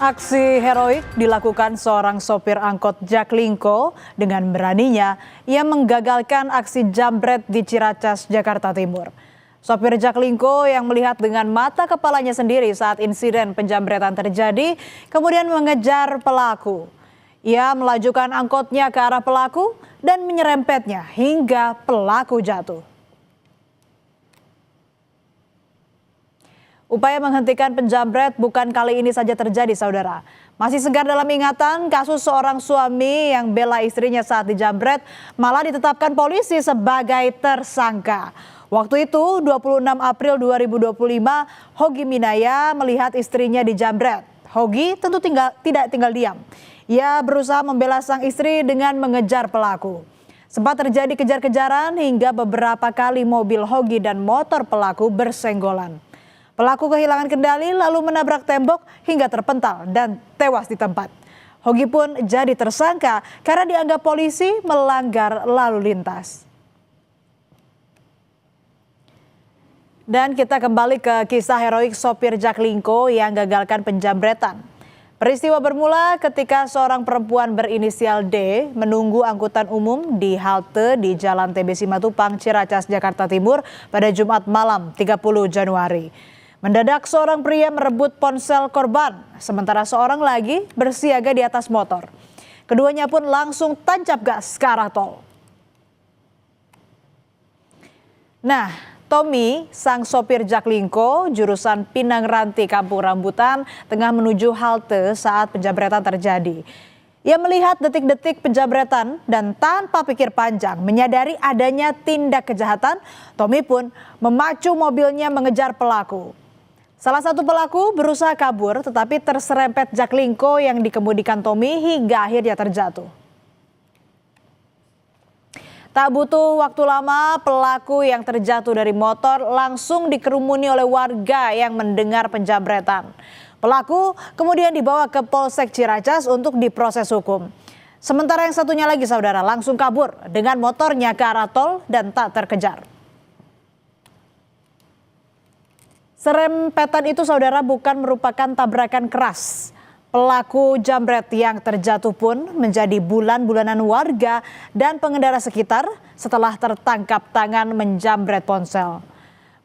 Aksi heroik dilakukan seorang sopir angkot Jaklingko. Dengan beraninya, ia menggagalkan aksi jambret di Ciracas, Jakarta Timur. Sopir Jaklingko yang melihat dengan mata kepalanya sendiri saat insiden penjambretan terjadi, kemudian mengejar pelaku. Ia melajukan angkotnya ke arah pelaku dan menyerempetnya hingga pelaku jatuh. Upaya menghentikan penjambret bukan kali ini saja terjadi, saudara. Masih segar dalam ingatan kasus seorang suami yang bela istrinya saat dijambret malah ditetapkan polisi sebagai tersangka. Waktu itu 26 April 2025, Hogi Minaya melihat istrinya dijambret. Hogi tentu tidak tinggal diam. Ia berusaha membela sang istri dengan mengejar pelaku. Sempat terjadi kejar-kejaran hingga beberapa kali mobil Hogi dan motor pelaku bersenggolan. Pelaku kehilangan kendali lalu menabrak tembok hingga terpental dan tewas di tempat. Hogi pun jadi tersangka karena dianggap polisi melanggar lalu lintas. Dan kita kembali ke kisah heroik sopir Jaklingko yang gagalkan penjambretan. Peristiwa bermula ketika seorang perempuan berinisial D menunggu angkutan umum di halte di Jalan TB Simatupang, Ciracas, Jakarta Timur pada Jumat malam 30 Januari. Mendadak seorang pria merebut ponsel korban, sementara seorang lagi bersiaga di atas motor. Keduanya pun langsung tancap gas ke arah tol. Nah, Tommy, sang sopir Jaklingko jurusan Pinang Ranti, Kampung Rambutan, tengah menuju halte saat penjambretan terjadi. Ia melihat detik-detik penjambretan dan tanpa pikir panjang menyadari adanya tindak kejahatan, Tommy pun memacu mobilnya mengejar pelaku. Salah satu pelaku berusaha kabur tetapi terserempet Jaklingko yang dikemudikan Tommy hingga akhirnya terjatuh. Tak butuh waktu lama, pelaku yang terjatuh dari motor langsung dikerumuni oleh warga yang mendengar penjambretan. Pelaku kemudian dibawa ke Polsek Ciracas untuk diproses hukum. Sementara yang satunya lagi, saudara, langsung kabur dengan motornya ke arah tol dan tak terkejar. Serempetan itu, saudara, bukan merupakan tabrakan keras. Pelaku jambret yang terjatuh pun menjadi bulan-bulanan warga dan pengendara sekitar setelah tertangkap tangan menjambret ponsel.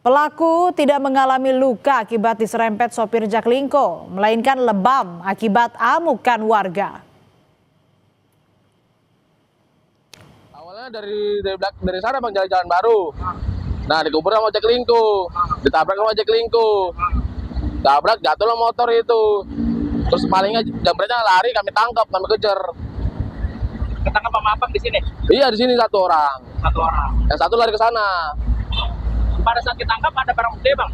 Pelaku tidak mengalami luka akibat diserempet sopir Jaklingko, melainkan lebam akibat amukan warga. Awalnya dari sana bang, jalan-jalan baru. Nah, dikubur sama Jaklingko, ditabrak sama Jaklingko, tabrak jatuhlah motor itu. Terus palingnya jambretnya lari, kami tangkap, kami kejar. Ketangkap sama abang di sini? Iya, di sini satu orang. Satu orang. Yang satu lari ke sana. Pada saat ditangkap ada barang bukti, bang?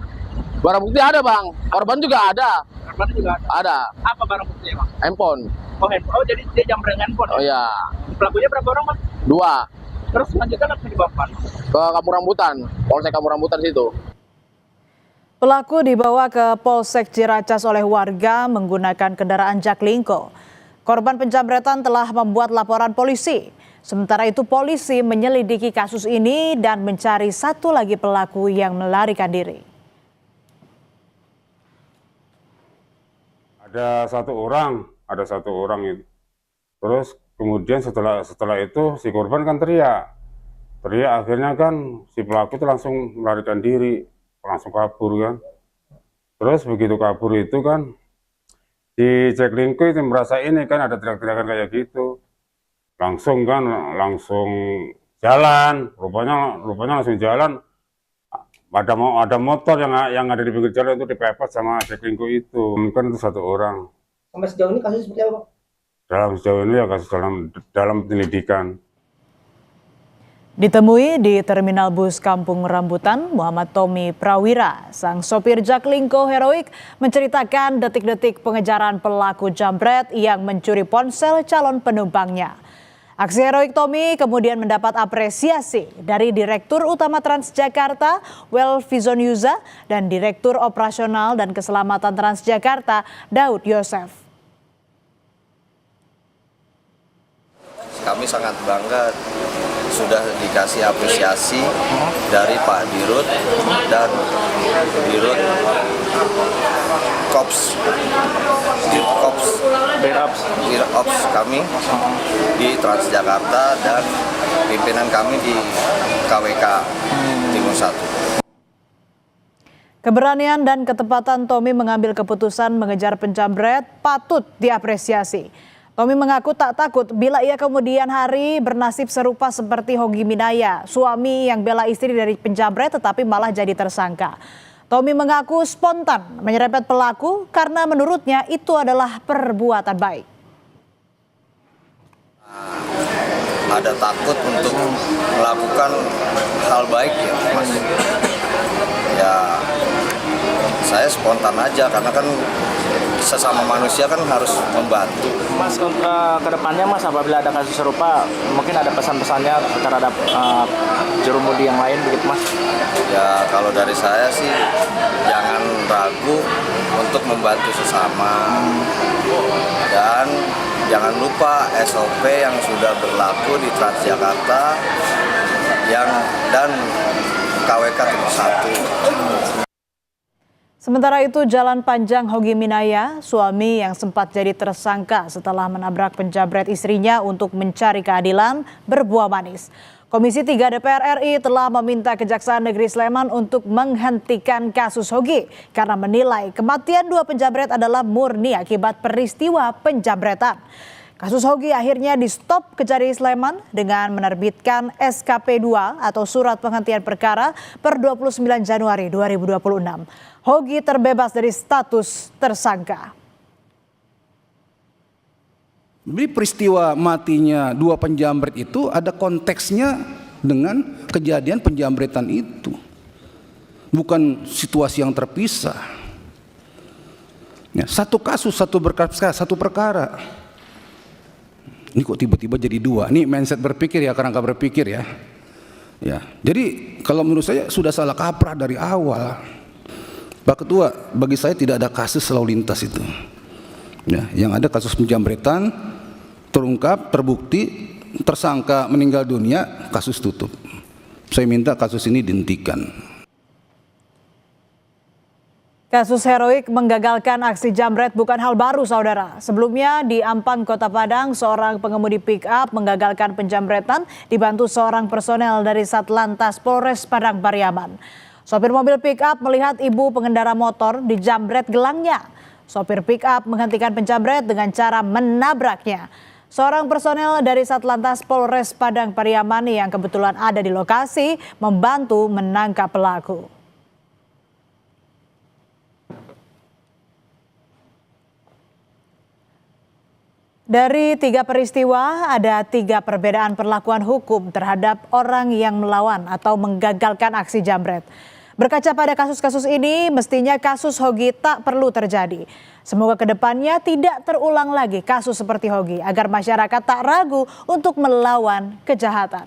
Barang bukti ada, bang. Korban juga ada. Korban juga ada. Ada. Apa barang bukti, bang? Handphone. Oh, handphone. Oh, jadi dia jambret handphone. Oh iya. Pelakunya berapa orang, bang? 2. Terus selanjutnya langsung dibawa ke Kampung Rambutan, Polsek Kampung Rambutan situ. Pelaku dibawa ke Polsek Ciracas oleh warga menggunakan kendaraan Jaklingko. Korban penjambretan telah membuat laporan polisi. Sementara itu polisi menyelidiki kasus ini dan mencari satu lagi pelaku yang melarikan diri. Ada satu orang itu. Terus kemudian setelah itu si korban kan teriak akhirnya kan si pelaku itu langsung melarikan diri, langsung kabur kan. Terus begitu kabur itu kan si Jaklingko itu merasa ini kan ada teriak-teriakan kayak gitu, langsung jalan, rupanya langsung jalan. Ada motor yang ada di pinggir jalan itu dipepet sama Jaklingko itu, kan itu satu orang. Sampai sejauh ini kasus seperti apa, Pak? Sejauh ini ya kasus dalam penyelidikan. Ditemui di Terminal Bus Kampung Rambutan, Muhammad Tommy Prawira, sang sopir Jaklingko heroik, menceritakan detik-detik pengejaran pelaku jambret yang mencuri ponsel calon penumpangnya. Aksi heroik Tommy kemudian mendapat apresiasi dari Direktur Utama Transjakarta, Welfizon Yuza, dan Direktur Operasional dan Keselamatan Transjakarta, Daud Yosef. Kami sangat bangga sudah dikasih apresiasi dari Pak Dirut dan Dirut Kops Dirops kami di Transjakarta dan pimpinan kami di KWK Timur 1. Keberanian dan ketepatan Tommy mengambil keputusan mengejar penjamret patut diapresiasi. Tommy mengaku tak takut bila ia kemudian hari bernasib serupa seperti Hogi Minaya, suami yang bela istri dari penjamret tetapi malah jadi tersangka. Tommy mengaku spontan menyerempet pelaku karena menurutnya itu adalah perbuatan baik. Ada takut untuk melakukan hal baik ya, Mas. Ya, saya spontan aja karena kan sesama manusia kan harus membantu. Mas, ke depannya Mas, apabila ada kasus serupa, mungkin ada pesan-pesannya terhadap jurumudi yang lain begitu Mas? Ya, kalau dari saya sih jangan ragu untuk membantu sesama. Dan jangan lupa SOP yang sudah berlaku di Transjakarta dan KWK Timur 1. Sementara itu Jalan Panjang Hogi Minaya, suami yang sempat jadi tersangka setelah menabrak penjamret istrinya untuk mencari keadilan, berbuah manis. Komisi 3 DPR RI telah meminta Kejaksaan Negeri Sleman untuk menghentikan kasus Hogi karena menilai kematian dua penjamret adalah murni akibat peristiwa penjamretan. Kasus Hogi akhirnya di-stop Kejari Sleman dengan menerbitkan SKP 2 atau Surat Penghentian Perkara per 29 Januari 2026. Hogi terbebas dari status tersangka. Jadi peristiwa matinya dua penjamret itu ada konteksnya dengan kejadian penjamretan itu. Bukan situasi yang terpisah. Ya, satu kasus, satu perkara. Ini kok tiba-tiba jadi dua? Ini mindset berpikir ya, kerangka berpikir ya. Ya, jadi kalau menurut saya sudah salah kaprah dari awal. Pak Ketua, bagi saya tidak ada kasus lalu lintas itu. Ya, yang ada kasus penjamretan terungkap, terbukti, tersangka meninggal dunia, kasus tutup. Saya minta kasus ini dihentikan. Kasus heroik menggagalkan aksi jamret bukan hal baru, saudara. Sebelumnya di Ampang, Kota Padang, seorang pengemudi pick-up menggagalkan penjamretan dibantu seorang personel dari Satlantas Polres Padang Pariaman. Sopir mobil pick-up melihat ibu pengendara motor dijamret gelangnya. Sopir pick-up menghentikan penjamret dengan cara menabraknya. Seorang personel dari Satlantas Polres Padang Pariaman yang kebetulan ada di lokasi membantu menangkap pelaku. Dari 3 peristiwa, ada 3 perbedaan perlakuan hukum terhadap orang yang melawan atau menggagalkan aksi jamret. Berkaca pada kasus-kasus ini, mestinya kasus Hogi tak perlu terjadi. Semoga kedepannya tidak terulang lagi kasus seperti Hogi, agar masyarakat tak ragu untuk melawan kejahatan.